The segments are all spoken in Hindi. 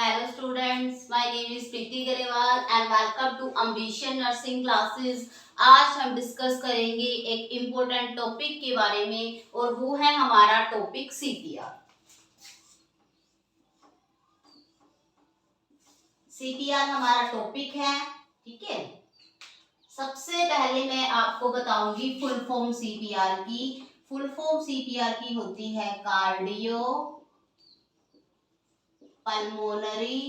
Hello students, my name is Preeti Garewal and welcome to Ambition Nursing Classes। आज हम डिस्कस करेंगे एक इम्पोर्टेंट टॉपिक के बारे में और वो है हमारा टॉपिक CPR। CPR हमारा टॉपिक है, ठीक है। सबसे पहले मैं आपको बताऊंगी फुल फॉर्म CPR की। फुल फॉर्म CPR की होती है cardio pulmonary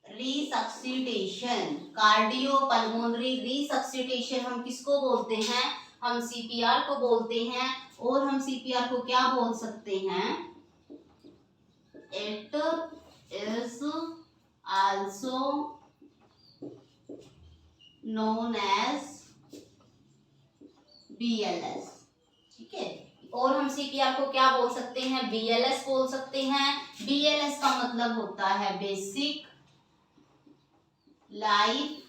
resuscitation. Cardio pulmonary resuscitation हम किसको बोलते हैं? हम CPR को बोलते हैं। और हम CPR को क्या बोल सकते हैं? It is also known as BLS, ठीक है। और हम CPR को क्या बोल सकते हैं? BLS बोल सकते हैं। BLS का मतलब होता है basic life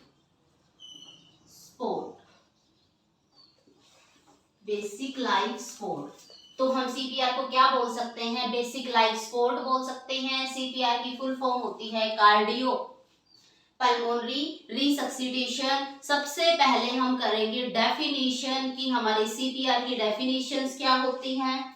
support. Basic life support. तो हम CPR को क्या बोल सकते हैं? बेसिक लाइफ सपोर्ट बोल सकते हैं। CPR की फुल फॉर्म होती है कार्डियो पल्मोनरी रिसक्सिटेशन। सबसे पहले हम करेंगे डेफिनेशन कि हमारे CPR की डेफिनेशंस क्या होती हैं।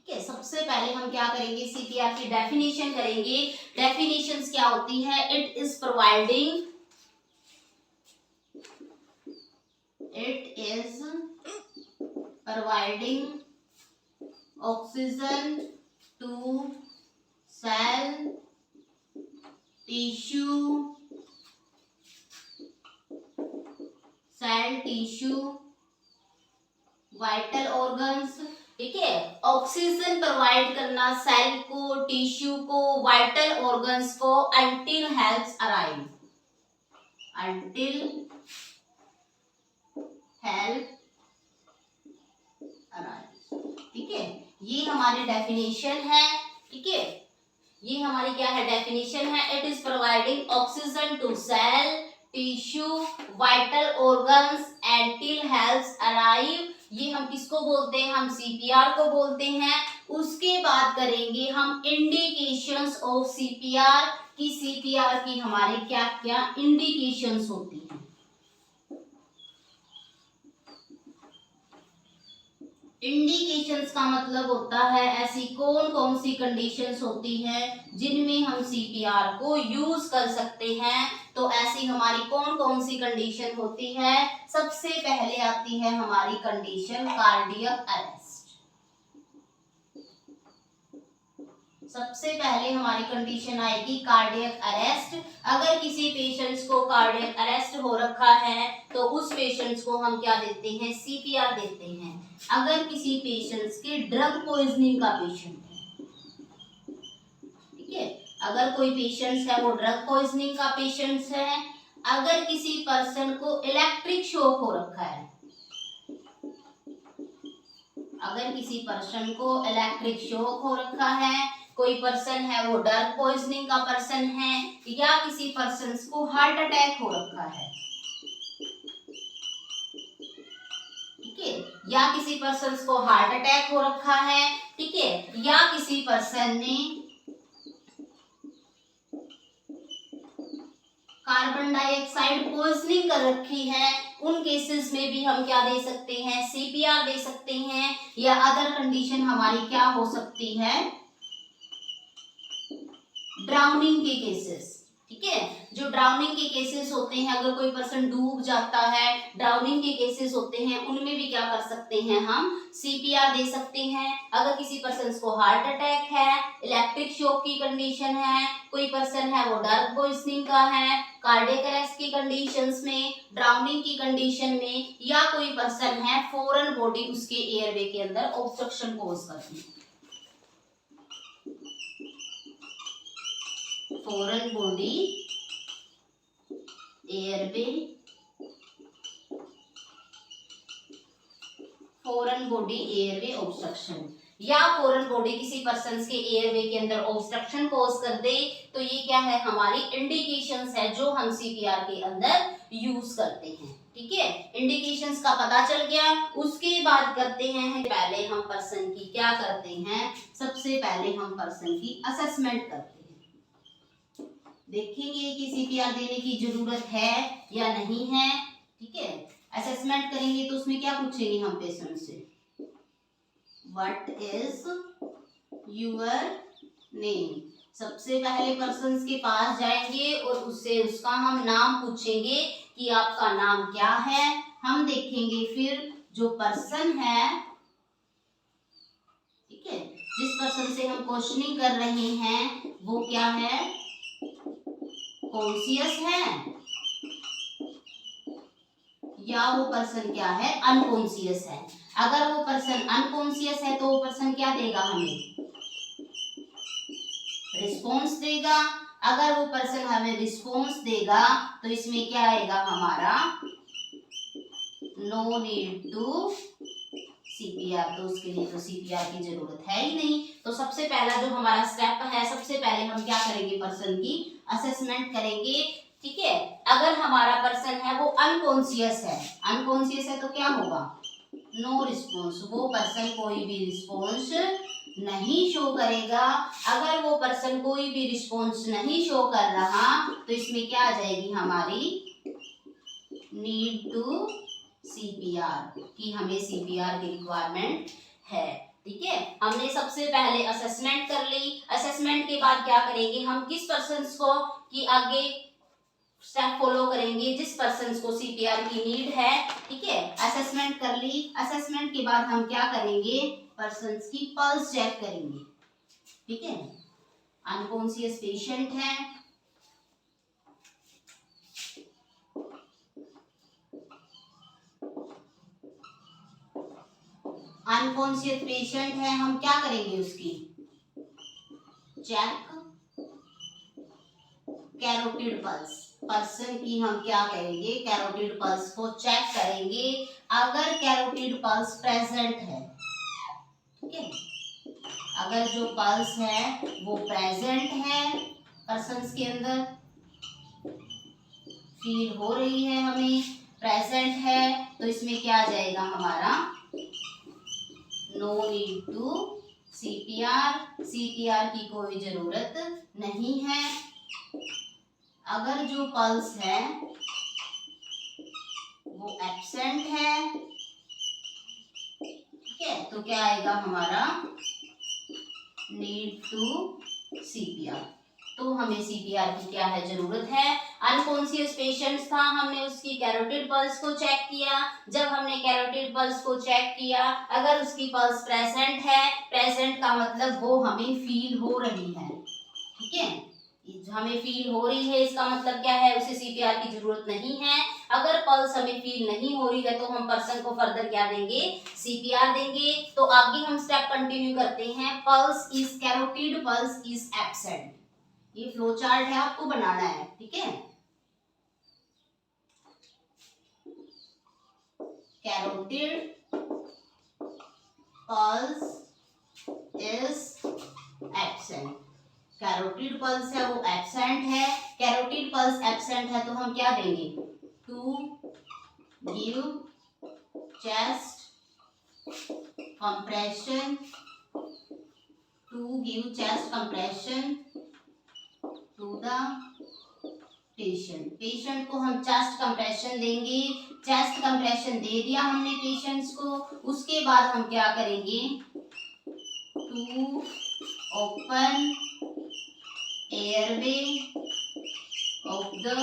सबसे पहले हम क्या करेंगे? CPR की डेफिनेशन करेंगे। डेफिनेशंस क्या होती है? It is providing oxygen to cell tissue vital organs, ठीक है। ऑक्सीजन प्रोवाइड करना सेल को, टिश्यू को, वाइटल ऑर्गन्स को अंटिल हेल्थ अराइव, ठीक है। ये हमारी डेफिनेशन है, ठीक है। ये हमारी क्या है? डेफिनेशन है। It is providing oxygen to cell tissue vital organs until health arrive. ये हम किसको बोलते हैं? हम CPR को बोलते हैं। उसके बाद करेंगे हम इंडिकेशंस ऑफ CPR की। CPR की हमारे क्या क्या इंडिकेशंस होती हैं। इंडिकेशंस का मतलब होता है ऐसी कौन कौन सी कंडीशंस होती हैं जिनमें हम CPR को यूज कर सकते हैं। तो ऐसी हमारी कौन कौन सी कंडीशन होती है? सबसे पहले आती है हमारी कंडीशन कार्डियक अरेस्ट। सबसे पहले हमारी कंडीशन आएगी कार्डियक अरेस्ट। अगर किसी पेशेंट्स को कार्डियक अरेस्ट हो रखा है तो उस पेशेंट्स को हम क्या देते हैं? CPR देते हैं। अगर किसी पेशेंट्स के ड्रग पॉइजनिंग का पेशेंट है, ठीक है, अगर कोई पेशेंट्स है वो ड्रग पॉइजनिंग का पेशेंट्स है, अगर किसी पर्सन को इलेक्ट्रिक शॉक हो रखा है, अगर किसी पर्सन को इलेक्ट्रिक शॉक हो रखा है, कोई पर्सन है वो ड्रग पॉइजनिंग का पर्सन है, या किसी पर्सन को हार्ट अटैक हो रखा है, ठीक है, या किसी पर्सन को हार्ट अटैक हो रखा है, ठीक है, या किसी पर्सन ने कार्बन डाइऑक्साइड पॉइजनिंग कर रखी है, उन केसेस में भी हम क्या दे सकते हैं? CPR दे सकते हैं। या अदर कंडीशन हमारी क्या हो सकती है? ड्राउनिंग के केसेस, ठीक है। जो ड्राउनिंग के केसेस होते हैं, अगर कोई पर्सन डूब जाता है, ड्राउनिंग के केसेस होते हैं, उनमें भी क्या कर सकते हैं? हम CPR दे सकते हैं। अगर किसी पर्सन को हार्ट अटैक है, इलेक्ट्रिक शॉक की कंडीशन है, कोई पर्सन है वो ड्रग पॉइजनिंग का है, कार्डियक अरेस्ट की कंडीशंस में, ड्राउनिंग की कंडीशन में, या कोई पर्सन है फॉरेन बॉडी उसके एयरवे के अंदर ऑब्स्ट्रक्शन कॉज करती है, foreign body airway, foreign body airway obstruction, या फॉरेन बॉडी किसी पर्सन के एयरवे के अंदर ऑब्स्ट्रक्शन कॉज कर दे, तो ये क्या है, हमारी इंडिकेशंस है जो हम सीपीआर के अंदर यूज करते हैं। ठीक है, इंडिकेशंस का पता चल गया। उसके बाद करते हैं, पहले हम पर्सन की क्या करते हैं, सबसे पहले हम पर्सन की असेसमेंट करते हैं। देखेंगे कि सीपीआर देने की जरूरत है या नहीं है। ठीक है, असेसमेंट करेंगे तो उसमें क्या पूछेंगे हम पेशेंट से, व्हाट इज योर नेम। सबसे पहले पर्सन के पास जाएंगे और उससे उसका हम नाम पूछेंगे कि आपका नाम क्या है। हम देखेंगे फिर जो पर्सन है, ठीक है, जिस पर्सन से हम क्वेश्चनिंग कर रहे हैं वो क्या है, कॉन्शियस है या वो पर्सन क्या है, अनकॉन्शियस है। अगर वो पर्सन अनकॉन्शियस है तो वो पर्सन क्या देगा, हमें रिस्पॉन्स देगा। अगर वो पर्सन हमें रिस्पॉन्स देगा तो इसमें क्या आएगा हमारा, नो नीड टू सीपीआर। तो उसके लिए तो सीपीआर की जरूरत है ही नहीं। तो सबसे पहला जो हमारा स्टेप है, सबसे पहले हम क्या करेंगे, पर्सन की असेसमेंट करेंगे। ठीक है, अगर हमारा पर्सन है वो अनकॉन्शियस है तो क्या होगा, नो रिस्पॉन्स। वो पर्सन कोई भी रिस्पॉन्स नहीं शो करेगा। अगर वो पर्सन कोई भी रिस्पॉन्स नहीं शो कर रहा तो इसमें क्या आ जाएगी हमारी, नीड टू सीपीआर, कि हमें सीपीआर की रिक्वायरमेंट है। ठीक है, हमने सबसे पहले असेसमेंट कर ली। असेसमेंट के बाद क्या करेंगे, हम किस पर्सन को की आगे स्टेप फॉलो करेंगे, जिस पर्सन को सीपीआर की नीड है। ठीक है, असेसमेंट कर ली। असेसमेंट के बाद हम क्या करेंगे, पर्सन की पल्स चेक करेंगे। ठीक है, अनकॉन्शियस पेशेंट है, अनकॉन्शियस पेशेंट है, हम क्या करेंगे, उसकी चेक कैरोटिड पल्स। पर्सन की हम क्या करेंगे, कैरोटिड पल्स को चेक करेंगे। अगर कैरोटिड पल्स प्रेजेंट है, ठीक है, अगर जो पल्स है वो प्रेजेंट है, पर्सन के अंदर फील हो रही है, हमें प्रेजेंट है, तो इसमें क्या आ जाएगा हमारा, no need to CPR. CPR की कोई जरूरत नहीं है। अगर जो पल्स है वो एब्सेंट है, ठीक है, तो क्या आएगा हमारा, नीड टू सीपीआर। तो हमें सीपीआर की क्या है, जरूरत है। अनकॉन्शियस पेशेंट था, हमने उसकी कैरोटिड पल्स को चेक किया। जब हमने कैरोटिड पल्स को चेक किया, अगर उसकी पल्स प्रेजेंट है, प्रेजेंट का मतलब वो हमें फील हो रही है। ठीक है, हमें फील हो रही है, इसका मतलब क्या है, उसे सीपीआर की जरूरत नहीं है। अगर पल्स हमें फील नहीं हो रही है तो हम पर्सन को फर्दर क्या देंगे, सीपीआर देंगे। तो आगे हम स्टेप कंटिन्यू करते हैं। Pulse is carotid pulse is absent. ये फ्लो चार्ट है, आपको बनाना है। ठीक है, carotid pulse is absent. Carotid pulse है वो एब्सेंट है। कैरोटिड पल्स एब्सेंट है तो हम क्या देंगे, to give chest compression, to give chest compression to the patient. Patient को हम चेस्ट कंप्रेशन देंगे। चेस्ट कंप्रेशन दे दिया हमने पेशेंट्स को। उसके बाद हम क्या करेंगे, to open airway of the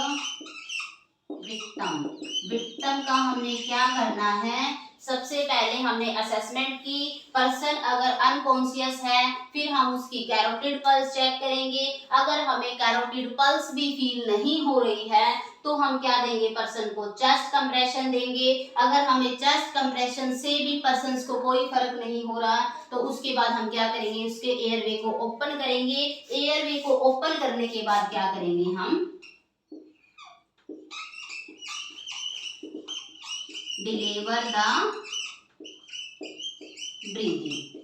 victim. Victim का हमने क्या करना है, सबसे पहले हमने असेसमेंट की। पर्सन अगर अनकॉन्शियस है, फिर हम उसकी कैरोटिड पल्स चेक करेंगे। अगर हमें कैरोटिड पल्स भी फील नहीं हो रही है तो हम क्या देंगे, पर्सन को चेस्ट कंप्रेशन देंगे। अगर हमें चेस्ट कंप्रेशन से भी पर्सन को कोई फर्क नहीं हो रहा तो उसके बाद हम क्या करेंगे, उसके एयरवे को ओपन करेंगे। एयरवे को ओपन करने के बाद क्या करेंगे, हम डिलीवर द ब्रीदिंग।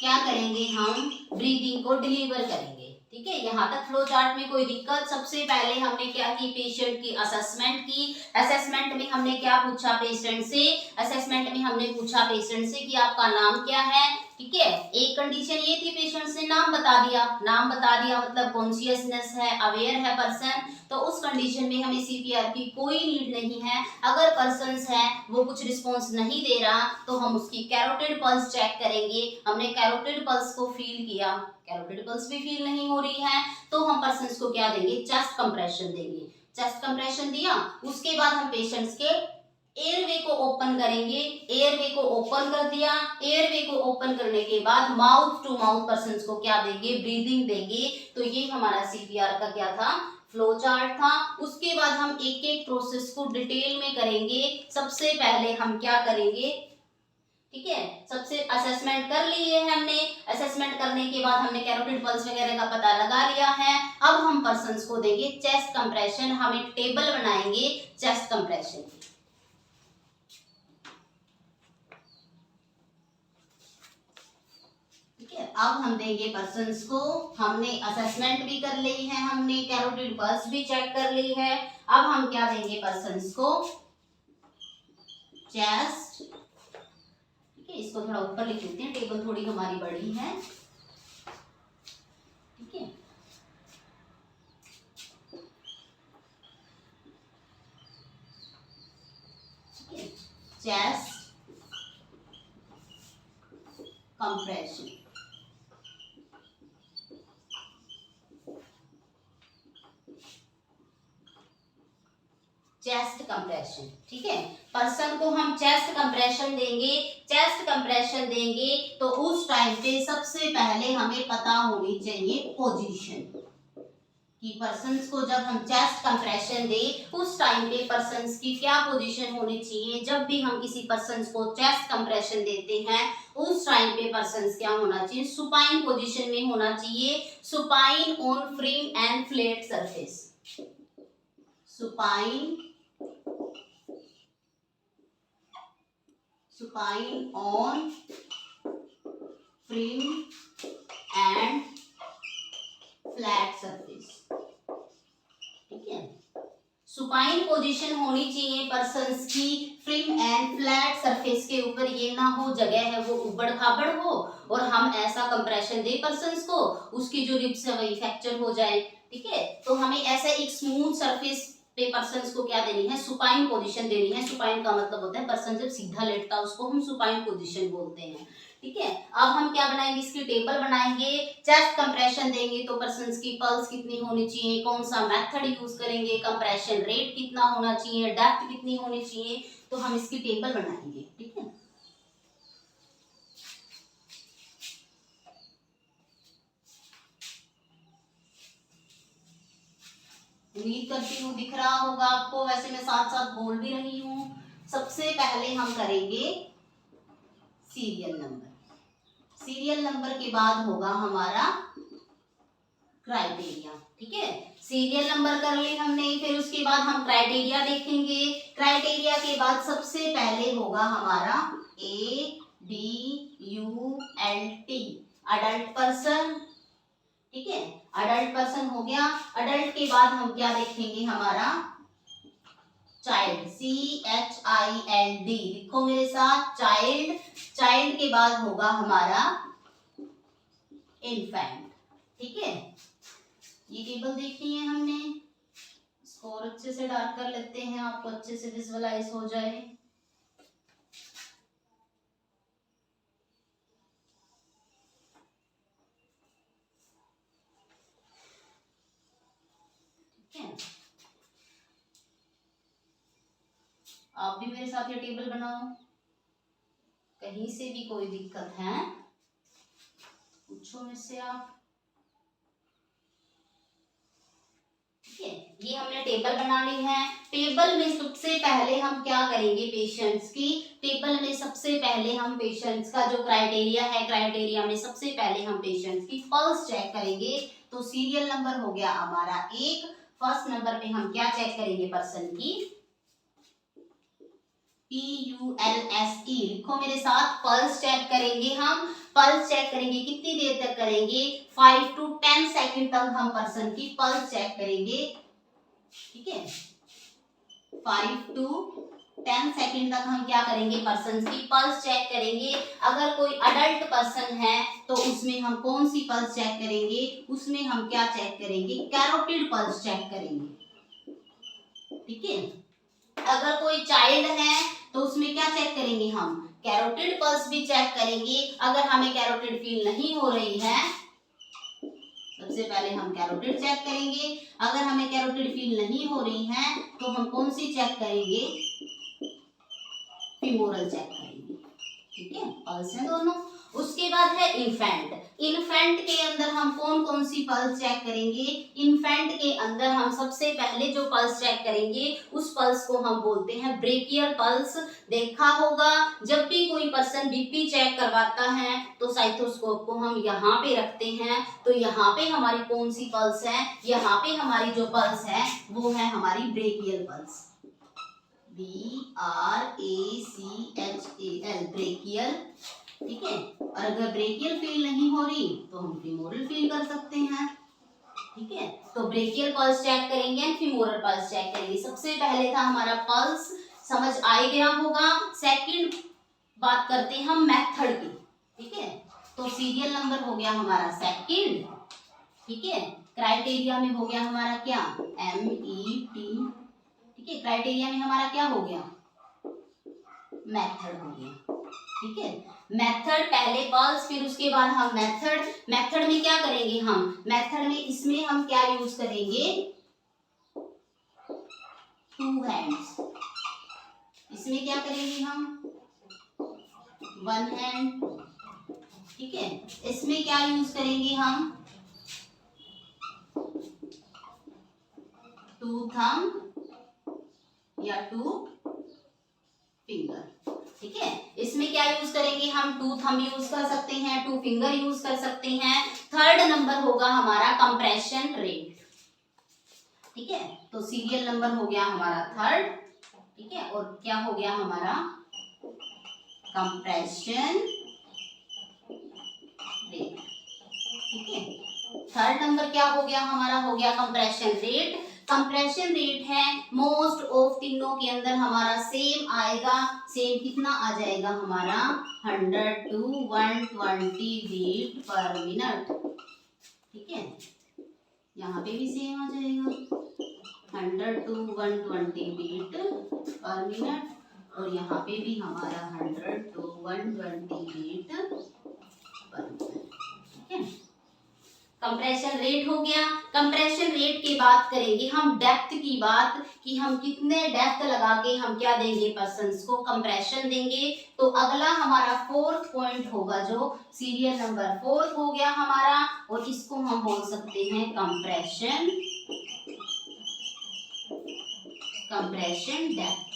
क्या करेंगे, हम ब्रीदिंग को डिलीवर करेंगे। ठीक है, यहाँ तक फ्लो चार्ट में कोई दिक्कत? सबसे पहले हमने क्या की, पेशेंट की असेसमेंट की। असेसमेंट में हमने क्या पूछा पेशेंट से, असेसमेंट में हमने पूछा पेशेंट से कि आपका नाम क्या है। ठीक है, एक कंडीशन ये थी, पेशेंट से नाम बता दिया, नाम बता दिया मतलब कॉन्शियसनेस है, अवेयर है पर्सन, तो उस कंडीशन में हमें सीपीआर की कोई नीड नहीं है। अगर पर्सन है वो कुछ रिस्पॉन्स नहीं दे रहा तो हम उसकी कैरोटिड पल्स चेक करेंगे। हमने कैरोटिड पल्स को फील किया, कैरोटिड पल्स भी फील नहीं हो रही है, तो हम पर्सन को क्या देंगे, चेस्ट कंप्रेशन देंगे। चेस्ट कंप्रेशन दिया, उसके बाद हम पेशेंट्स के एयरवे को ओपन करेंगे। एयरवे को ओपन कर दिया, एयरवे को ओपन करने के बाद माउथ टू माउथ पर्सन को क्या देंगे, ब्रीदिंग देंगे। तो ये हमारा सीपीआर का क्या था, फ्लो चार्ट था। उसके बाद हम एक एक प्रोसेस को डिटेल में करेंगे। सबसे पहले हम क्या करेंगे, ठीक है, सबसे असेसमेंट कर लिए है हमने। असेसमेंट करने के बाद हमने कैरोटिड पल्स वगैरह का पता लगा लिया है। अब हम पर्सन्स को देंगे चेस्ट कंप्रेशन। हम एक टेबल बनाएंगे चेस्ट कंप्रेशन की। ठीक है, अब हम देंगे पर्सन्स को, हमने असेसमेंट भी कर ली है, हमने कैरोटिड पल्स भी चेक कर ली है। अब हम क्या देंगे पर्सन्स को, चेस्ट। इसको थोड़ा ऊपर लिख लेते हैं, टेबल थोड़ी हमारी बड़ी है। ठीक है, चेस्ट कंप्रेशन। Chest compression. ठीक है, पर्सन को हम चेस्ट कंप्रेशन देंगे। चेस्ट कंप्रेशन देंगे तो उस टाइम पे सबसे पहले हमें पता होनी चाहिए पोजीशन, कि पर्सन्स को जब हम चेस्ट कंप्रेशन दे उस टाइम पे पर्सन्स की क्या पोजीशन होनी चाहिए। जब भी हम किसी पर्सन्स को चेस्ट कंप्रेशन देते हैं उस टाइम पे पर्सन्स क्या होना चाहिए, सुपाइन पोजीशन में होना चाहिए। Supine on firm and flat surface, supine on frame and flat surface। ठीक है, सुपाइन पोजीशन होनी चाहिए पर्सन्स की फ्रेम एंड फ्लैट सरफेस के ऊपर। ये ना हो जगह है वो उबड़ खाबड़ हो और हम ऐसा कंप्रेशन दे पर्सन्स को उसकी जो रिब्स है वही फ्रैक्चर हो जाए। ठीक है, तो हमें ऐसा एक स्मूथ सरफेस पे पर्सन्स को क्या देनी है, सुपाइन पोजीशन देनी है। सुपाइन का मतलब होता है पर्सन जब सीधा लेटता है उसको हम सुपाइन पोजीशन बोलते हैं। ठीक है, अब हम क्या बनाएंगे, इसकी टेबल बनाएंगे। चेस्ट कंप्रेशन देंगे तो पर्सन्स की पल्स कितनी होनी चाहिए, कौन सा मेथड यूज करेंगे, कंप्रेशन रेट कितना होना चाहिए, डेप्थ कितनी होनी चाहिए, तो हम इसकी टेबल बनाएंगे। ठीक है, उम्मीद करती हूँ दिख रहा होगा आपको, वैसे मैं साथ साथ बोल भी रही हूँ। सबसे पहले हम करेंगे सीरियल नंबर। सीरियल नंबर के बाद होगा हमारा क्राइटेरिया। ठीक है, सीरियल नंबर कर ली हमने, फिर उसके बाद हम क्राइटेरिया देखेंगे। क्राइटेरिया के बाद सबसे पहले होगा हमारा ADULT, अडल्ट पर्सन। ठीक है, अडल्ट पर्सन हो गया। अडल्ट के बाद हम क्या देखेंगे, हमारा चाइल्ड, CHILD, लिखो मेरे साथ, चाइल्ड। चाइल्ड के बाद होगा हमारा इन्फेंट। ठीक है, ये टेबल देखनी है हमने, इसको और अच्छे से डार्क कर लेते हैं, आपको अच्छे से विजुअलाइज हो जाए। ठीक है, आप भी मेरे साथ ये टेबल बनाओ। कहीं से भी कोई दिक्कत है पूछो मुझसे आप। ठीक है, ये हमने टेबल बना ली है। टेबल में सबसे पहले हम क्या करेंगे, पेशेंट्स की टेबल में सबसे पहले हम पेशेंट्स का जो क्राइटेरिया है, क्राइटेरिया में सबसे पहले हम पेशेंट्स की पल्स चेक करेंगे। तो सीरियल नंबर हो गया हमारा 1। फर्स्ट नंबर पे हम क्या चेक करेंगे, पर्सन की PULSE, लिखो मेरे साथ, पल्स चेक करेंगे हम। पल्स चेक करेंगे, कितनी देर तक करेंगे, 5 to 10 सेकंड तक हम पर्सन की पल्स चेक करेंगे, ठीक है। 5 to 10 सेकंड तक हम क्या करेंगे, पर्सन की पल्स चेक करेंगे। अगर कोई अडल्ट पर्सन है तो उसमें हम कौन सी पल्स चेक करेंगे, उसमें हम क्या चेक करेंगे, कैरोटिड पल्स चेक करेंगे, ठीक है। अगर कोई चाइल्ड है तो उसमें क्या चेक करेंगे, हम कैरोटिड पल्स भी चेक करेंगे। अगर हमें कैरोटिड फील नहीं हो रही है, सबसे पहले हम कैरोटिड चेक करेंगे। अगर हमें कैरोटिड फील नहीं हो रही है तो हम कौन सी चेक करेंगे, फीमोरल चेक करेंगे, ठीक है। पल्स है दोनों। उसके बाद है इन्फेंट। इन्फेंट के अंदर हम कौन कौन सी पल्स चेक करेंगे, इन्फेंट के अंदर हम सबसे पहले जो पल्स चेक करेंगे उस पल्स को हम बोलते हैं ब्रेकियल पल्स। देखा होगा जब भी कोई पर्सन बीपी चेक करवाता है तो साइथोस्कोप को हम यहाँ पे रखते हैं, तो यहाँ पे हमारी कौन सी पल्स है, यहाँ पे हमारी जो पल्स है वो है हमारी ब्रेकियल पल्स, BRACHAL, ब्रेकियल, ठीक है। और अगर ब्रेकियल फील नहीं हो रही तो हम फीमोरल फील कर सकते हैं, ठीक है। तो ब्रेकियल पल्स चेक करेंगे एंड फीमोरल पल्स चेक करेंगे। सबसे पहले था हमारा पल्स, समझ आ गया होगा। सेकंड बात करते हैं हम मेथड की, ठीक है। तो सीरियल नंबर हो गया हमारा सेकंड, ठीक है। क्राइटेरिया में हो गया हमारा क्या, MET, ठीक है। क्राइटेरिया में हमारा क्या हो गया, मेथड हो गया, ठीक है। मेथड पहले पल्स, फिर उसके बाद हम मेथड। मेथड में क्या करेंगे हम, मेथड में इसमें हम क्या यूज करेंगे, 2 हैंड्स। इसमें क्या करेंगे हम, 1 हैंड, ठीक है। इसमें क्या यूज करेंगे हम, 2 थंब या 2 फिंगर, ठीक है। इसमें क्या यूज करेंगे हम, 2 थंब यूज कर सकते हैं, 2 फिंगर यूज कर सकते हैं। थर्ड नंबर होगा हमारा कंप्रेशन रेट, ठीक है। तो सीरियल नंबर हो गया हमारा थर्ड, ठीक है। और क्या हो गया हमारा, कंप्रेशन रेट, ठीक है। थर्ड नंबर क्या हो गया हमारा, हो गया कंप्रेशन रेट। कंप्रेशन रेट है मोस्ट ऑफ तीनों के अंदर हमारा सेम आएगा। सेम कितना आ जाएगा हमारा, 100 to 120 बीट पर मिनट, ठीक है। यहाँ पे भी सेम आ जाएगा 100 to 120 बीट पर मिनट, और यहाँ पे भी हमारा 100 to 120 बीट पर मिनट, ठीक है। कंप्रेशन रेट हो गया। कंप्रेशन रेट की बात करेंगे हम डेप्थ की बात, कि हम कितने डेप्थ लगा के हम क्या देंगे, पर्सन्स को कंप्रेशन देंगे। तो अगला हमारा फोर्थ पॉइंट होगा, जो सीरियल नंबर 4 हो गया हमारा, और इसको हम बोल सकते हैं कंप्रेशन डेप्थ।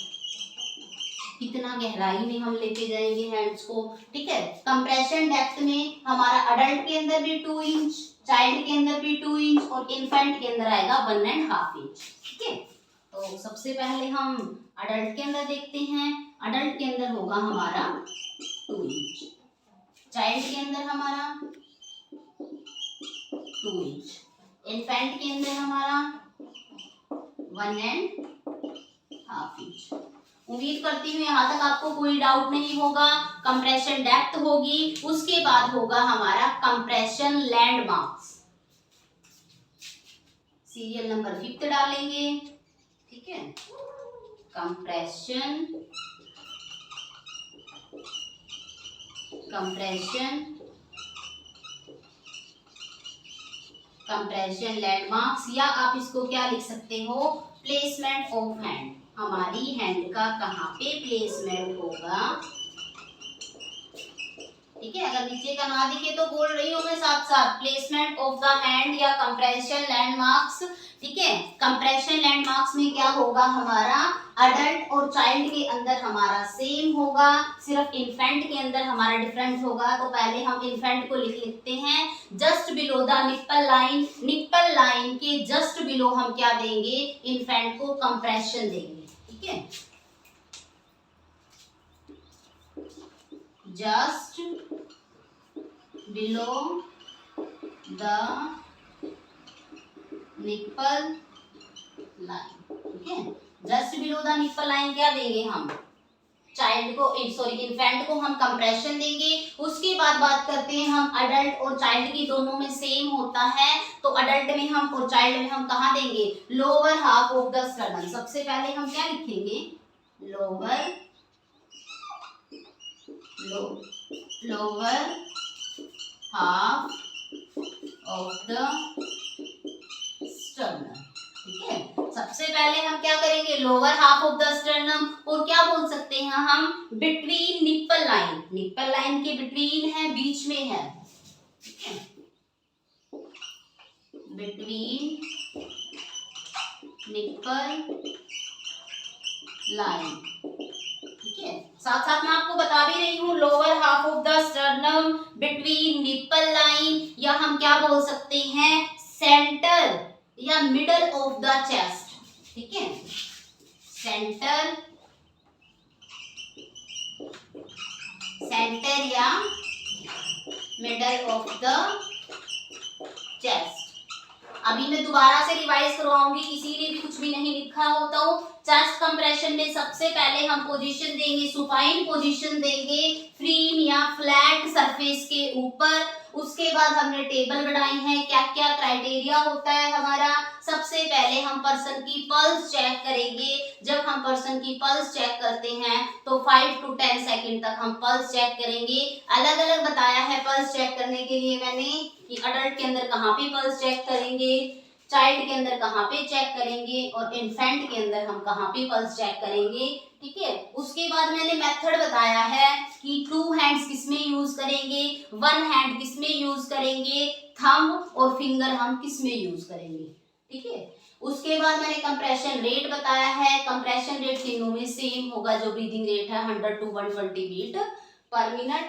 कितना गहराई में हम लेके जाएंगे हैंड्स को, ठीक है। कंप्रेशन डेप्थ में हमारा अडल्ट के अंदर भी 2 इंच, चाइल्ड के अंदर भी 2 इंच, और इन्फेंट के अंदर आएगा 1.5 इंच, ठीक है। तो सबसे पहले हम अडल्ट के अंदर देखते हैं। अडल्ट के अंदर होगा हमारा 2 इंच, चाइल्ड के अंदर हमारा 2 इंच, इन्फेंट के अंदर हमारा 1.5 इंच। उम्मीद करती हूँ यहाँ तक आपको कोई डाउट नहीं होगा। कंप्रेशन डेप्थ होगी, उसके बाद होगा हमारा कंप्रेशन लैंडमार्क्स। सीरियल नंबर 5 डालेंगे, ठीक है। कंप्रेशन लैंडमार्क्स, या आप इसको क्या लिख सकते हो, प्लेसमेंट ऑफ हैंड। हमारी हैंड का कहाँ पे प्लेसमेंट होगा, ठीक है। अगर नीचे का ना दिखे तो बोल रही हूँ मैं साथ साथ, प्लेसमेंट ऑफ द हैंड या कंप्रेशन लैंडमार्क्स, ठीक है। कंप्रेशन लैंडमार्क्स में क्या होगा हमारा, अडल्ट और चाइल्ड के अंदर हमारा सेम होगा, सिर्फ इन्फेंट के अंदर हमारा डिफरेंट होगा। तो पहले हम इन्फेंट को लिख लेते हैं, just below the nipple line. Nipple line के जस्ट बिलो हम क्या देंगे, इन्फेंट को कंप्रेशन देंगे, ठीक है। Just below the nipple line, ठीक है। Just below the nipple line क्या देंगे हम, चाइल्ड को, सॉरी इन्फेंट को हम कंप्रेशन देंगे। उसके बाद बात करते हैं हम अडल्ट और चाइल्ड की, दोनों में सेम होता है, तो अडल्ट में हम और चाइल्ड में हम कहाँ देंगे, lower half of the sternum. सबसे पहले हम क्या लिखेंगे, lower half of the sternum, ठीक है। सबसे पहले हम क्या करेंगे, lower half of the sternum, और क्या बोल सकते हैं हम, between nipple line, nipple line के बिटवीन है, बीच में है, ठीक है, बिटवीन निप्पल लाइन, ठीक है। साथ साथ मैं आपको बता भी रही हूँ, lower half of the sternum, between nipple line, या हम क्या बोल सकते हैं, सेंटर या मिडल ऑफ द चेस्ट, ठीक है, सेंटर या मिडल ऑफ द चेस्ट। अभी मैं दोबारा से रिवाइज करवाऊंगी, किसी ने भी कुछ भी नहीं लिखा हो तो चेस्ट कंप्रेशन में सबसे पहले हम पोजीशन देंगे, सुपाइन पोजीशन देंगे फ्रीम या फ्लैट सरफेस के ऊपर। उसके बाद हमने टेबल बनाई है, क्या क्या क्राइटेरिया होता है हमारा। सबसे पहले हम पर्सन की पल्स चेक करेंगे। जब हम पर्सन की पल्स चेक करते हैं तो 5 to 10 सेकंड तक हम पल्स चेक करेंगे। अलग अलग बताया है पल्स चेक करने के लिए मैंने, कि अडल्ट के अंदर कहाँ पे पल्स चेक करेंगे, चाइल्ड के अंदर कहाँ पे चेक करेंगे, और इन्फेंट के अंदर हम कहाँ पे पल्स चेक करेंगे, ठीक है। उसके बाद मैंने मेथड बताया है कि 2 हैंड्स किसमें यूज करेंगे, 1 हैंड किसमें यूज करेंगे, थंब और फिंगर हम किसमें यूज करेंगे, ठीक है। उसके बाद मैंने कंप्रेशन रेट बताया है, कंप्रेशन रेट तीनों में सेम होगा, जो ब्रीदिंग रेट है 100 to 120 बीट पर मिनट,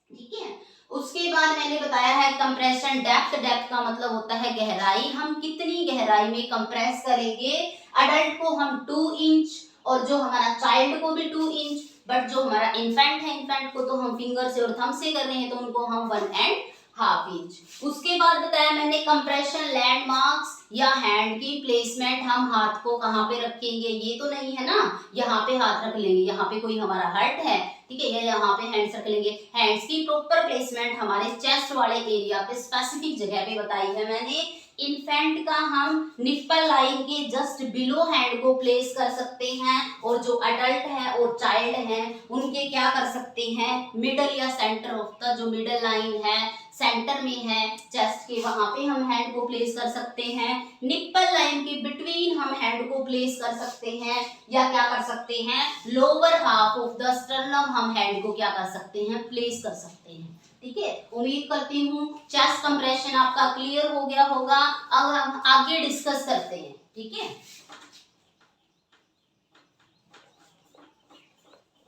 ठीक है। उसके बाद मैंने बताया है कंप्रेशन डेप्थ, डेप्थ का मतलब होता है गहराई, हम कितनी गहराई में कंप्रेस करेंगे। अडल्ट को हम 2 इंच और जो हमारा चाइल्ड को भी 2 इंच, बट जो हमारा इन्फेंट है, इन्फेंट को तो हम फिंगर से और थंब से कर रहे हैं तो उनको हम 1.5 इंच। उसके बाद बताया मैंने कंप्रेशन लैंडमार्क्स या हैंड की प्लेसमेंट, हम हाथ को कहाँ पे रखेंगे, ये तो नहीं है ना, यहाँ पे हाथ रख लेंगे, यहाँ पे कोई हमारा हर्ट है, ठीक है, या यहाँ पे हैंड्स रख लेंगे। हैंड्स की प्रॉपर प्लेसमेंट हमारे चेस्ट वाले एरिया पे, स्पेसिफिक जगह पे बताई है मैंने। इन्फेंट का हम निप्पल लाइन के जस्ट बिलो हैंड को प्लेस कर सकते हैं, और जो अडल्ट है और चाइल्ड है उनके क्या कर सकते हैं, मिडल या सेंटर ऑफ द, जो मिडल लाइन है सेंटर में है चेस्ट के, वहां पे हम हैंड को प्लेस कर सकते हैं। निप्पल लाइन के बिटवीन हम हैंड को प्लेस कर सकते हैं, या क्या कर सकते हैं, lower half of the sternum हम हैंड को क्या कर सकते हैं, प्लेस कर सकते हैं, ठीक है। उम्मीद करती हूँ चेस्ट कंप्रेशन आपका क्लियर हो गया होगा। अब हम आगे डिस्कस करते हैं, ठीक है।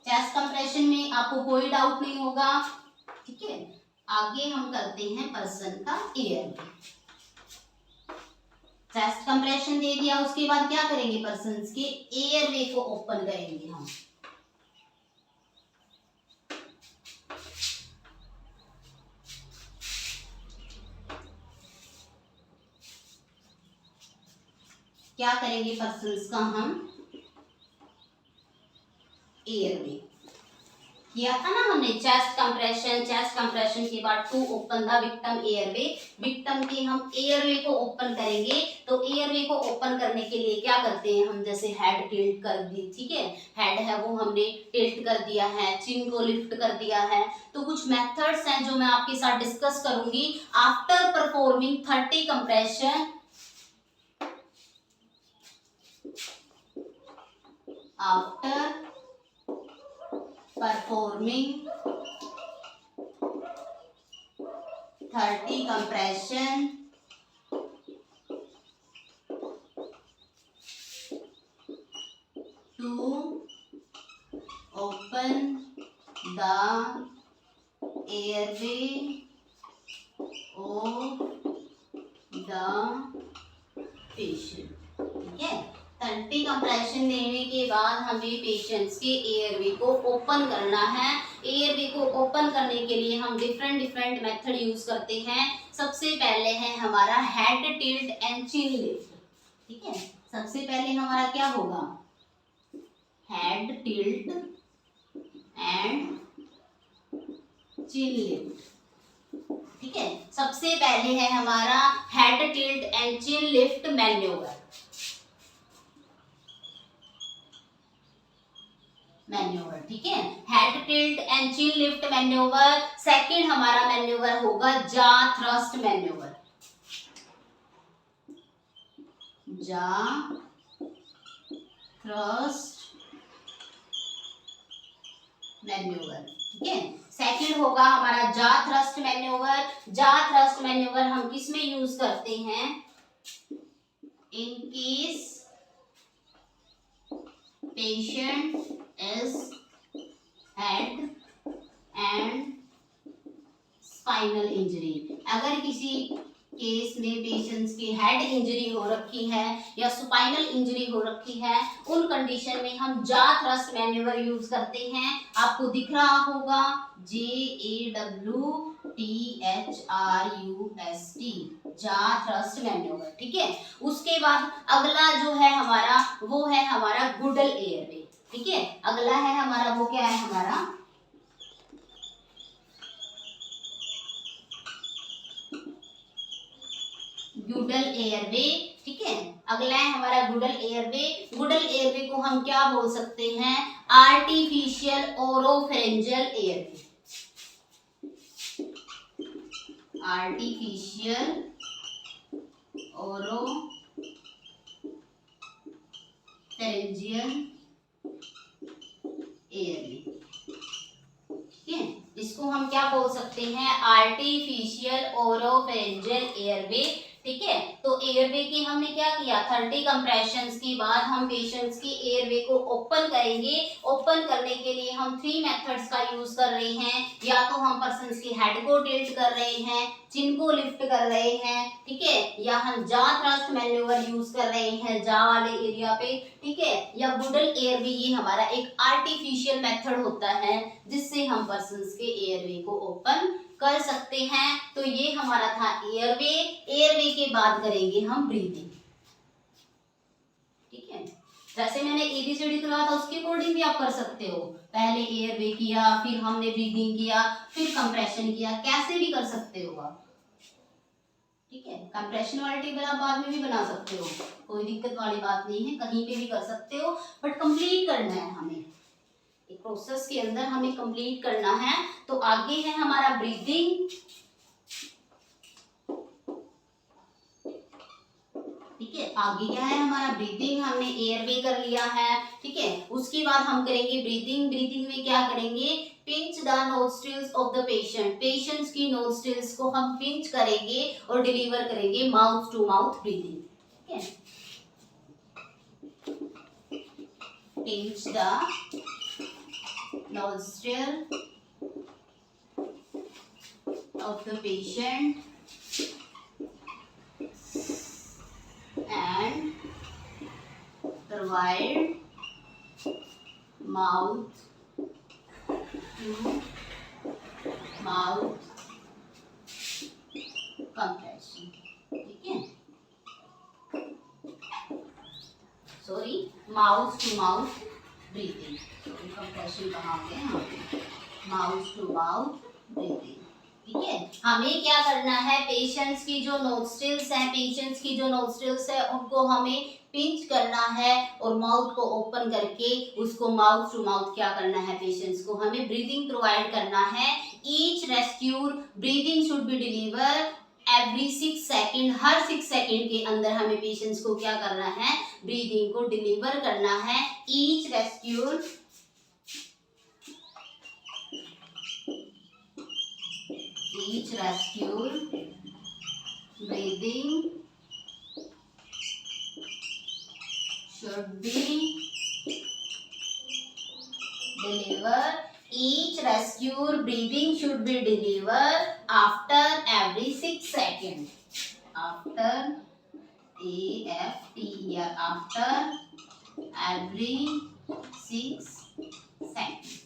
चेस्ट कंप्रेशन में आपको कोई डाउट नहीं होगा, ठीक है। आगे हम करते हैं पर्सन का एयरवे। चेस्ट कंप्रेशन दे दिया, उसके बाद क्या करेंगे, पर्सन के एयरवे को ओपन करेंगे हम। क्या करेंगे पर्सन का हम एयरवे। किया था ना हमने चेस्ट कंप्रेशन के बाद to open the victim airway, victim के हम एयरवे को ओपन करेंगे। तो एयरवे को ओपन करने के लिए क्या करते हैं हम, जैसे हेड टिल्ट कर दी, ठीक है, हेड है वो हमने टिल्ट कर दिया है, चिन को लिफ्ट कर दिया है। तो कुछ मेथड्स हैं जो मैं आपके साथ डिस्कस करूंगी। After performing 30 compression, after performing 30 compression to open the airway of the patient, ठीक है। 30 कंप्रेशन देने के बाद हमें पेशेंट्स के एयरवे को ओपन करना है। एयरवे को ओपन करने के लिए हम डिफरेंट डिफरेंट मेथड यूज करते हैं। सबसे पहले है हमारा head tilt and chin lift. ठीक है, सबसे पहले हमारा क्या होगा, head tilt and chin lift. ठीक है, सबसे पहले है हमारा head tilt and chin lift manoeuvre. ठीक है, head tilt and chin lift manoeuvre. Second हमारा मैन्यूवर होगा जा थ्रस्ट मैन्यूवर। जा थ्रस्ट मैन्यूवर। ठीक है, सेकंड होगा हमारा जा थ्रस्ट मैन्यूवर। जा थ्रस्ट मैन्यूवर हम किस में यूज करते हैं, in case patient is head and spinal injury. अगर किसी केस में पेशेंट्स की हेड इंजरी हो रखी है या स्पाइनल इंजरी हो रखी है, उन कंडीशन में हम जा थ्रस्ट मैन्यूवर यूज करते हैं। आपको दिख रहा होगा JAWTHRUST, जा थ्रस्ट मैन्यूवर। ठीक है, उसके बाद अगला जो है हमारा वो है हमारा गुडल एयरवे। ठीक है, अगला है हमारा वो क्या है हमारा गुडल एयरवे। ठीक है, अगला है हमारा गुडल एयरवे। गुडल एयरवे को हम क्या बोल सकते हैं, artificial oropharyngeal airway. Artificial oropharyngeal airway. ठीक है, इसको हम क्या बोल सकते हैं, आर्टिफिशियल ओरोफेरेंजियल एयरवे। ठीक है, तो एयरवे के हमने क्या किया, 30 कंप्रेशंस के बाद हम पेशेंट्स की एयरवे को ओपन करेंगे। ओपन करने के लिए हम 3 मेथड्स का यूज कर रहे हैं। या तो हम पर्सन्स की हेड को टिल्ट कर रहे हैं, चिन को लिफ्ट कर रहे हैं। ठीक है, या हम जा थ्रस्ट मैन्यूवर यूज कर रहे हैं जा वाले एरिया पे। ठीक है, या गुडल एयरवे, ये हमारा एक आर्टिफिशियल मेथड होता है जिससे हम पर्सन्स के एयरवे को ओपन कर सकते हैं। तो ये हमारा था एयरवे। एयरवे के बाद करेंगे हम ब्रीदिंग। ठीक है, जैसे मैंने एबीसीडी करवाया था उसके अकॉर्डिंग भी आप कर सकते हो। पहले एयरवे किया, फिर हमने ब्रीदिंग किया, फिर कंप्रेशन किया, कैसे भी कर सकते हो आप। ठीक है, कंप्रेशन वाला टेबल आप बाद में भी बना सकते हो, कोई दिक्कत वाली बात नहीं है, कहीं पे भी कर सकते हो, बट कंप्लीट करना है हमें, एक प्रोसेस के अंदर हमें कंप्लीट करना है। तो आगे है हमारा ब्रीदिंग। ठीक है, आगे क्या है हमारा ब्रीदिंग, हमने एयरवे कर लिया है। ठीक है, उसके बाद हम करेंगे ब्रीदिंग। ब्रीदिंग में क्या करेंगे, pinch the nostrils of the patient. Patients की नोस्ट्रिल्स को हम पिंच करेंगे और डिलीवर करेंगे माउथ टू माउथ ब्रीदिंग। ठीक है, pinch the nostril of the patient and provide mouth to mouth compression। ठीक है, sorry, mouth to mouth breathing. Compression कहाँ गए, यहाँ पे, माउथ टू माउथ ब्रीथिंग। ठीक है, हमें क्या करना है, पेशेंट्स की जो नोस्ट्रिल्स हैं, पेशेंट्स की जो नोस्ट्रिल्स है उनको हमें पिंच करना है और माउथ को ओपन करके उसको माउथ टू माउथ क्या करना है, पेशेंट्स को हमें ब्रीदिंग प्रोवाइड करना है। Each rescuer breathing should be deliver every 6 second. Her 6 second के अंदर हमें पेशेंट्स को क्या करना है, ब्रीदिंग को डिलीवर करना है। Each rescuer breathing should be delivered. Each rescue breathing should be delivered after every 6 seconds. After after every 6 seconds.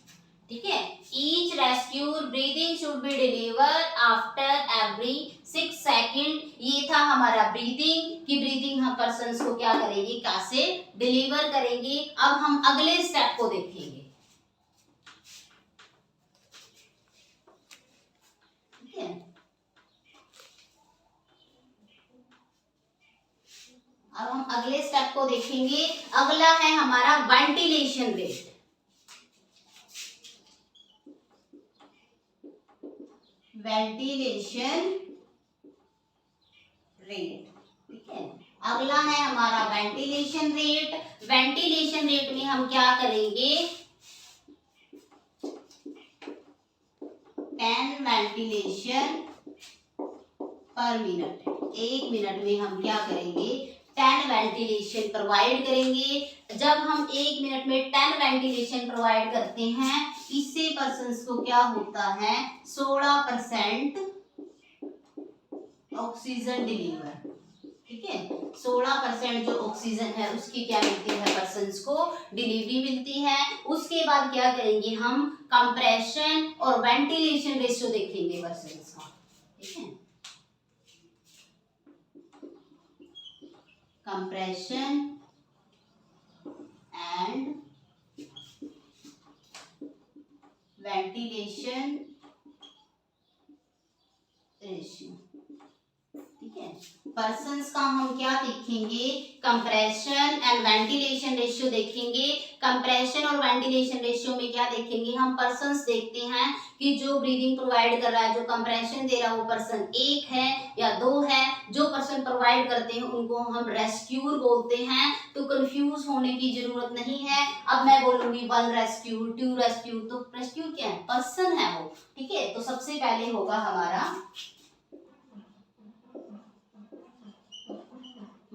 ठीक है। Each rescuer breathing should be deliver after every 6 second. ये था हमारा ब्रीदिंग कि ब्रीदिंग हम पर्सन को क्या करेंगे, कैसे डिलीवर करेंगे। अब हम अगले स्टेप को देखेंगे। ठीक है, अब हम अगले स्टेप को देखेंगे। अगला है हमारा वेंटिलेशन रेट। वेंटिलेशन रेट, ठीक है। अगला है हमारा वेंटिलेशन रेट। वेंटिलेशन रेट में हम क्या करेंगे, 10 वेंटिलेशन पर मिनट। 1 मिनट में हम क्या करेंगे, 10 वेंटिलेशन प्रोवाइड करेंगे। जब हम 1 मिनट में 10 वेंटिलेशन प्रोवाइड करते हैं, इससे पर्सन्स को क्या होता है, 16% ऑक्सीजन डिलीवर। ठीक है, 16% जो ऑक्सीजन है उसकी क्या मिलती है, पर्सन्स को डिलीवरी मिलती है। उसके बाद क्या करेंगे, हम कंप्रेशन और वेंटिलेशन रेशियो देखेंगे पर्सन्स का। ठीक है, compression and ventilation ratio। ठीक है, पर्सन्स का हम क्या देखेंगे, कंप्रेशन एंड वेंटिलेशन रेशियो देखेंगे। कंप्रेशन और वेंटिलेशन रेशियो में क्या देखेंगे, हम पर्सन्स देखते हैं कि जो ब्रीदिंग प्रोवाइड कर रहा है, जो कंप्रेशन दे रहा है वो पर्सन 1 है या 2 है। जो पर्सन प्रोवाइड करते हैं उनको हम रेस्क्यूर बोलते हैं। तो कंफ्यूज होने की जरूरत नहीं है। अब मैं बोलूंगी 1 रेस्क्यूर, 2 रेस्क्यूर, तो रेस्क्यूर क्या है, पर्सन है वो। ठीक है, तो सबसे पहले होगा हमारा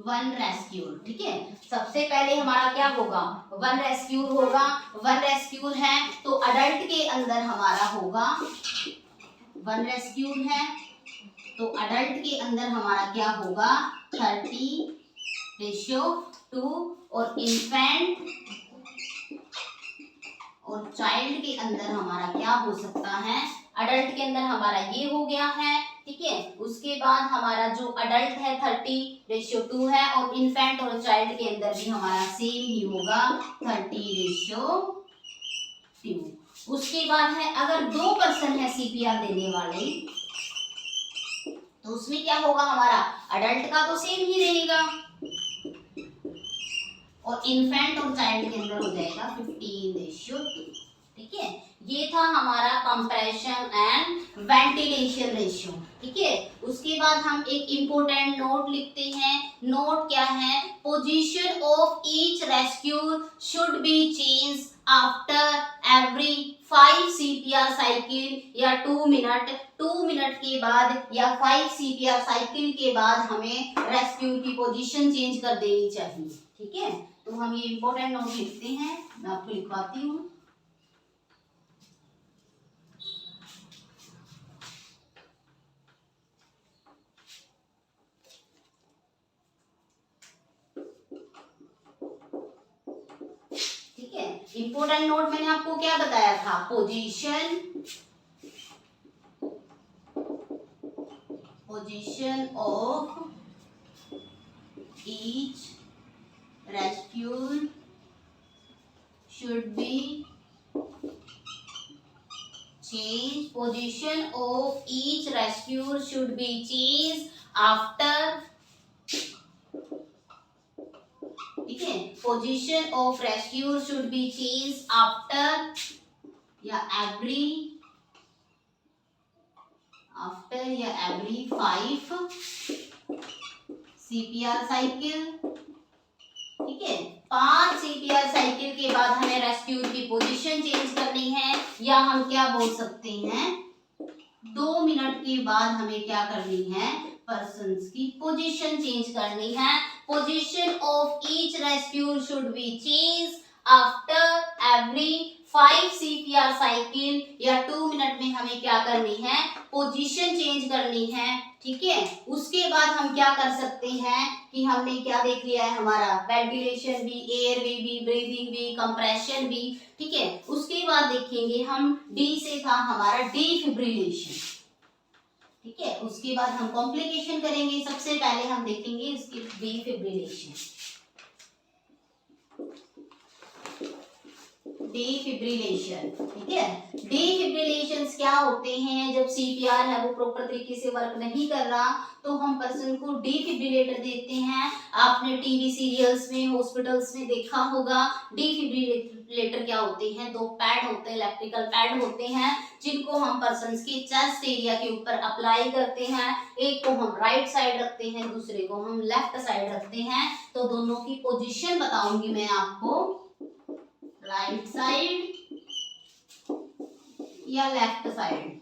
1 रेस्क्यूर। ठीक है, सबसे पहले हमारा क्या होगा, 1 रेस्क्यूर होगा। 1 रेस्क्यूर है तो अडल्ट के अंदर हमारा होगा, 1 रेस्क्यूर है तो अडल्ट के अंदर हमारा क्या होगा, 30:2। और इन्फेंट और चाइल्ड के अंदर हमारा क्या हो सकता है, अडल्ट के अंदर हमारा ये हो गया है। ठीक है, उसके बाद हमारा जो अडल्ट है 30:2 है, और इन्फेंट और चाइल्ड के अंदर भी हमारा सेम ही होगा, 30:2। उसके बाद है, अगर 2 पर्सन है सीपीआर देने वाले, तो उसमें क्या होगा, हमारा अडल्ट का तो सेम ही रहेगा और इन्फेंट और चाइल्ड के अंदर हो जाएगा 15:2। ठीक है, ये था हमारा कंप्रेशन एंड वेंटिलेशन रेशियो। ठीक है, उसके बाद हम एक इंपॉर्टेंट नोट लिखते हैं। नोट क्या है, position of each rescuer should be change after every 5 CPR cycle या 2 मिनट। 2 मिनट के बाद या 5 सीपीआर साइकिल के बाद हमें रेस्क्यूर की पोजीशन चेंज कर देनी चाहिए। ठीक है, तो हम ये इंपॉर्टेंट नोट लिखते हैं, मैं आपको लिखवाती हूँ। ठीक है, इंपॉर्टेंट नोट मैंने आपको क्या बताया था, position of each rescuer should be changed. Position of each rescuer should be changed after, ठीक है, position of rescuer should be changed after या every 5 सीपीआर साइकिल। ठीक है, 5 सीपीआर साइकिल के बाद हमें रेस्क्यूर की पोजीशन चेंज करनी है, या हम क्या बोल सकते हैं, 2 मिनट के बाद हमें क्या करनी है, पर्सन्स की पोजीशन चेंज करनी है। Position of each rescuer should be change after every 5 CPR cycle या 2 मिनट में हमें क्या करनी है, पोजीशन चेंज करनी है। ठीक है, उसके बाद हम क्या कर सकते हैं कि हमने क्या देख लिया है, हमारा वेंटिलेशन भी, एयर वे भी, ब्रीदिंग भी, कंप्रेशन भी। ठीक है, उसके बाद देखेंगे हम डी से था हमारा डिफिब्रिलेशन। ठीक है, उसके बाद हम कॉम्प्लिकेशन करेंगे। सबसे पहले हम देखेंगे इसकी डिफिब्रिलेशन। डिफिब्रिलेशन, ठीक है, डिफिब्रिलेशंस क्या होते हैं, जब सीपीआर है वो प्रॉपर तरीके से वर्क नहीं कर रहा तो हम पर्सन को डिफिब्रिलेटर देते हैं। आपने टीवी सीरियल्स में, हॉस्पिटल्स में देखा होगा। डिफिब्रिलेटर क्या होते हैं, दो पैड होते हैं, इलेक्ट्रिकल पैड होते हैं, जिनको हम पर्सन के चेस्ट एरिया के ऊपर अप्लाई करते हैं। एक को हम राइट साइड रखते हैं, दूसरे को हम लेफ्ट साइड रखते हैं। तो दोनों की पोजीशन बताऊंगी मैं आपको, राइट साइड या लेफ्ट साइड।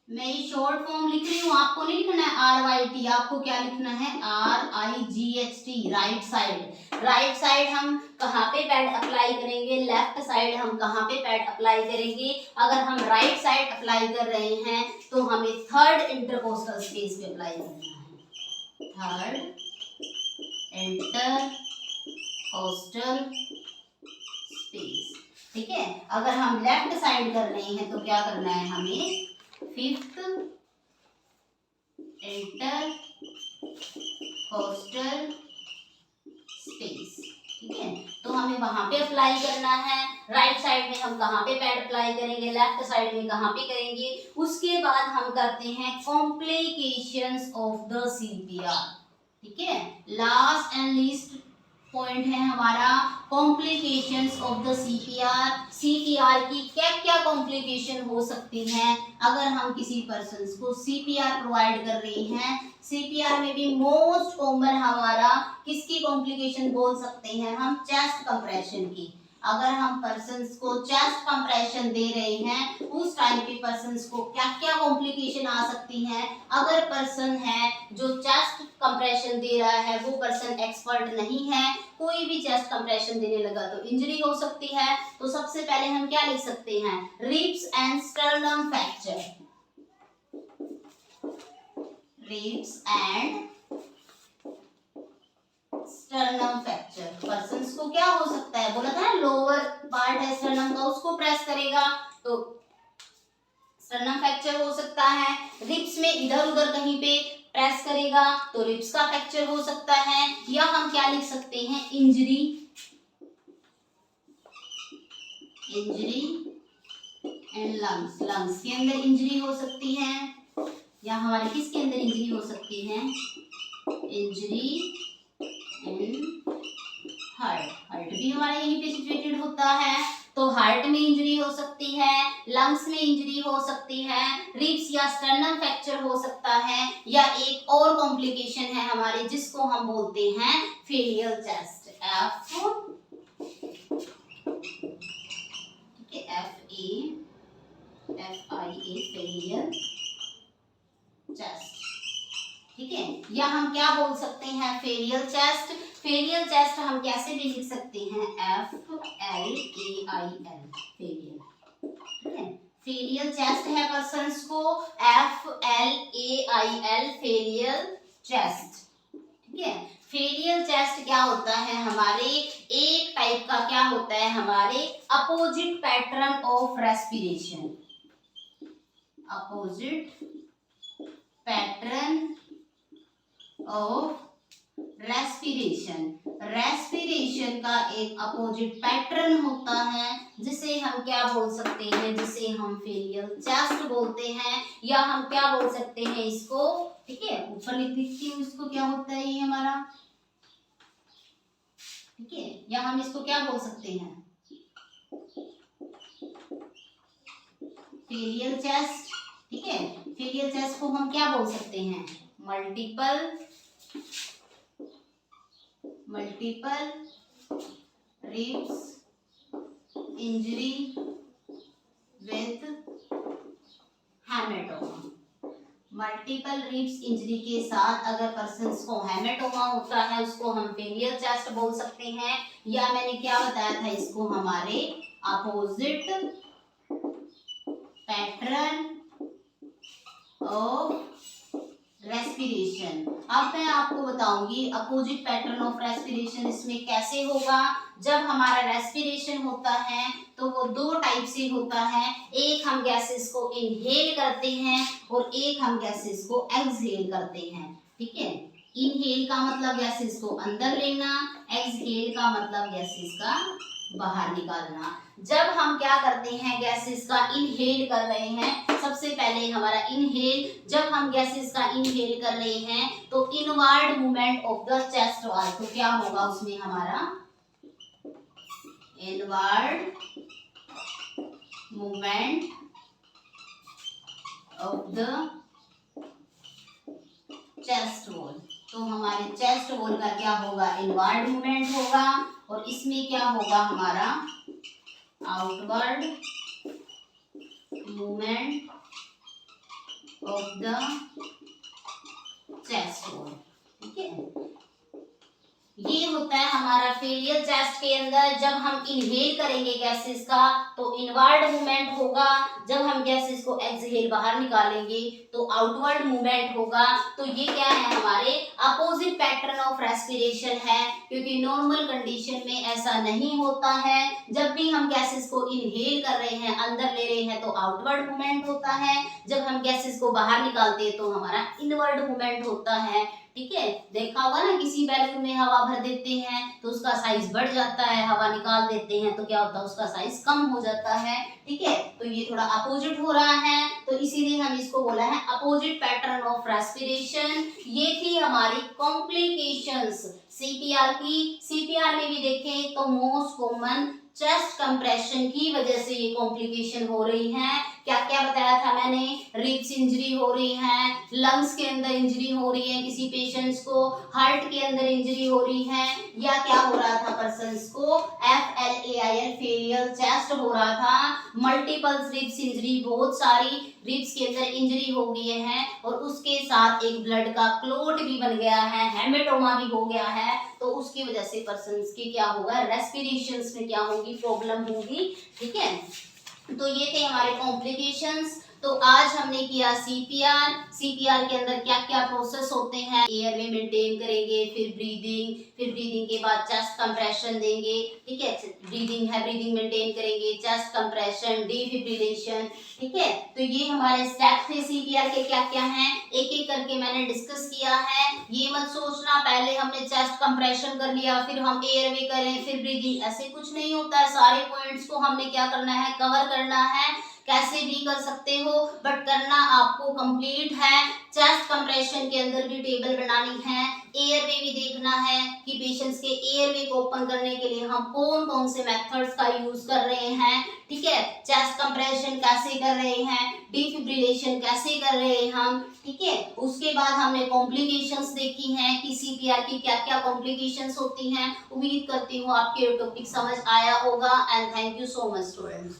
मैं ये शॉर्ट फॉर्म लिख रही हूँ, आपको नहीं लिखना है RYT, आपको क्या लिखना है RIGHT, right side. Right side हम कहाँ पे पैड अप्लाई करेंगे, लेफ्ट साइड हम कहाँ पे पैड अप्लाई करेंगे। अगर हम राइट साइड अप्लाई कर रहे हैं तो हमें थर्ड इंटरकोस्टल स्पेस पे अप्लाई करना है, थर्ड इंटरकोस्टल स्पेस। ठीक है, अगर हम लेफ्ट साइड कर रहे हैं तो क्या करना है, हमें फिफ्थ इंटरकोस्टल स्पेस। ठीक है, तो हमें वहां पे अप्लाई करना है। राइट साइड में हम कहाँ पे पैड अप्लाई करेंगे, लेफ्ट साइड में कहाँ पे करेंगे। उसके बाद हम करते हैं कॉम्प्लिकेशंस ऑफ द सीपीआर। ठीक है, लास्ट एंड लीस्ट पॉइंट है हमारा complications of the CPR. CPR की क्या क्या कॉम्प्लिकेशन हो सकती हैं अगर हम किसी पर्सन को सीपीआर प्रोवाइड कर रहे हैं। सीपीआर में भी मोस्ट कॉमन हमारा किसकी कॉम्प्लिकेशन बोल सकते हैं हम, चेस्ट कंप्रेशन की। अगर हम पर्सन्स को चेस्ट कंप्रेशन दे रहे हैं उस टाइम पे पर्सन्स को क्या क्या कॉम्प्लिकेशन आ सकती हैं। अगर पर्सन है जो चेस्ट कंप्रेशन दे रहा है वो पर्सन एक्सपर्ट नहीं है, कोई भी चेस्ट कंप्रेशन देने लगा तो इंजरी हो सकती है। तो सबसे पहले हम क्या लिख सकते हैं, ribs and sternum fracture, ribs and sternum fracture. Persons को क्या हो सकता है, बोला था ना लोअर पार्ट है स्टर्नम का, उसको प्रेस करेगा तो स्टर्नम फ्रैक्चर हो सकता है। रिब्स में इधर उधर कहीं पे प्रेस करेगा तो रिब्स का फ्रैक्चर हो सकता है। या हम क्या लिख सकते हैं, injury, injury and lungs, lungs के अंदर इंजरी हो सकती है। या हमारे किसके अंदर इंजरी हो सकती है, इंजरी एंड हार्ट, हार्ट भी हमारा यहीं पे सिचुएटेड होता है तो हार्ट में इंजरी हो सकती है, लंग्स में इंजरी हो सकती है, रिब्स या स्टर्नम फ्रैक्चर हो सकता है। या एक और कॉम्प्लिकेशन है हमारे जिसको हम बोलते हैं फेलियल चेस्ट, FAFIA, फेलियल चेस्ट। ठीक है, या हम क्या बोल सकते हैं, फेलियल चेस्ट। फेलियल चेस्ट हम कैसे भी लिख सकते हैं, FLAIL, फेलियल। ठीक है, फेलियल चेस्ट है पर्सन्स को, FLAIL, फेलियल चेस्ट। ठीक है, फेलियल चेस्ट क्या होता है हमारे, एक टाइप का क्या होता है हमारे opposite pattern of respiration, opposite pattern of respiration. Respiration का एक अपोजिट पैटर्न होता है जिसे हम क्या बोल सकते हैं, जिसे हम फेलियल चेस्ट बोलते हैं। या हम क्या बोल सकते हैं इसको, ठीक है, ऊपर लिख देती हूँ इसको, क्या होता है ये हमारा, ठीक है, या हम इसको क्या बोल सकते हैं, फेलियल चेस्ट। ठीक है, फेलियल चेस्ट को हम क्या बोल सकते हैं, multiple ribs injury with haematoma, multiple ribs injury के साथ अगर पर्सन को हेमेटोमा होता है उसको हम फेलियर चेस्ट बोल सकते हैं, या मैंने क्या बताया था इसको हमारे अपोजिट पैटर्न ऑफ रेस्पिरेशन। अब मैं आपको बताऊंगी अपोजिट पैटर्न ऑफ रेस्पिरेशन इसमें कैसे होगा। जब हमारा रेस्पिरेशन होता है तो वो दो टाइप से होता है, एक हम गैसेस को इनहेल करते हैं और एक हम गैसेस को एक्सहेल करते हैं। ठीक है, इनहेल का मतलब गैसेस को अंदर लेना, एक्सहेल का मतलब गैसेस का बाहर निकालना। जब हम क्या करते हैं गैसेस का इनहेल कर रहे हैं, सबसे पहले हमारा इनहेल, जब हम गैसेस का इनहेल कर रहे हैं तो inward movement of the chest wall, तो क्या होगा उसमें हमारा inward movement of the chest wall, तो हमारे चेस्ट वॉल का क्या होगा इनवर्ड मूवमेंट होगा, और इसमें क्या होगा हमारा outward movement of the chest wall. ठीक है, ये होता है हमारा फेलियर चेस्ट के अंदर। जब हम इनहेल करेंगे गैसेस का तो इनवर्ड मूवमेंट होगा, जब हम गैसेस को एक्सहेल बाहर निकालेंगे तो आउटवर्ड मूवमेंट होगा। तो ये क्या है हमारे अपोजिट पैटर्न ऑफ रेस्पिरेशन है, क्योंकि नॉर्मल कंडीशन में ऐसा नहीं होता है। जब भी हम गैसेस को इनहेल कर रहे हैं, अंदर ले रहे हैं, तो आउटवर्ड मूवमेंट होता है, जब हम गैसेस को बाहर निकालते हैं तो हमारा इनवर्ड मूवमेंट होता है। ठीक है, देखा होगा ना किसी बैलून में हवा भर देते हैं तो उसका साइज बढ़ जाता है, हवा निकाल देते हैं तो क्या होता है उसका साइज कम हो जाता है। ठीक है, तो ये थोड़ा अपोजिट हो रहा है, तो इसीलिए हम इसको बोला है अपोजिट पैटर्न ऑफ रेस्पिरेशन। ये थी हमारी कॉम्प्लिकेशंस सीपीआर की। सीपीआर में भी देखें तो मोस्ट कॉमन चेस्ट कंप्रेशन की वजह से ये कॉम्प्लिकेशन हो रही है। क्या क्या बताया था मैंने, रिब्स इंजरी हो रही है, लंग्स के अंदर इंजरी हो रही है किसी पेशेंट्स को, हार्ट के अंदर इंजरी हो रही है, या क्या हो रहा था पर्सन्स को FLAIL फेलियर चेस्ट हो रहा था, मल्टीपल रिब्स इंजरी, बहुत सारी रिब्स के अंदर इंजरी हो गई है, और उसके साथ एक ब्लड का क्लोट भी बन गया है, हेमेटोमा भी हो गया है, तो उसकी वजह से पर्सन्स की क्या होगा रेस्पिरेशंस में क्या होगी प्रॉब्लम होगी। ठीक है, तो ये थे हमारे कॉम्प्लिकेशंस। तो आज हमने किया सीपीआर। सीपीआर के अंदर क्या क्या प्रोसेस होते हैं, एयरवे मेंटेन करेंगे, फिर ब्रीदिंग के बाद चेस्ट कंप्रेशन देंगे। ठीक है, ब्रीदिंग है, ब्रीदिंग मेंटेन करेंगे, चेस्ट कंप्रेशन, डिफिब्रिलेशन। ठीक है, तो ये हमारे स्टेप थे सीपीआर के क्या क्या हैं, एक एक करके मैंने डिस्कस किया है। ये मत सोचना पहले हमने चेस्ट कंप्रेशन कर लिया फिर हम एयरवे करें फिर ब्रीदिंग, ऐसे कुछ नहीं होता है। सारे पॉइंट्स को हमने क्या करना है कवर करना है, कैसे भी कर सकते हो बट करना आपको कंप्लीट है। चेस्ट कंप्रेशन के अंदर भी टेबल बनानी है, एयरवे भी देखना है कि पेशेंट्स के एयरवे को ओपन करने के लिए हम कौन कौन से मेथड्स का यूज कर रहे हैं। ठीक है, चेस्ट कंप्रेशन कैसे कर रहे हैं, डिफिब्रिलेशन कैसे कर रहे हैं हम। ठीक है, उसके बाद हमने कॉम्प्लिकेशंस देखी हैं कि सीपीआर की क्या क्या कॉम्प्लिकेशंस होती हैं। उम्मीद करती हूँ आपके टॉपिक समझ आया होगा and thank you so much students.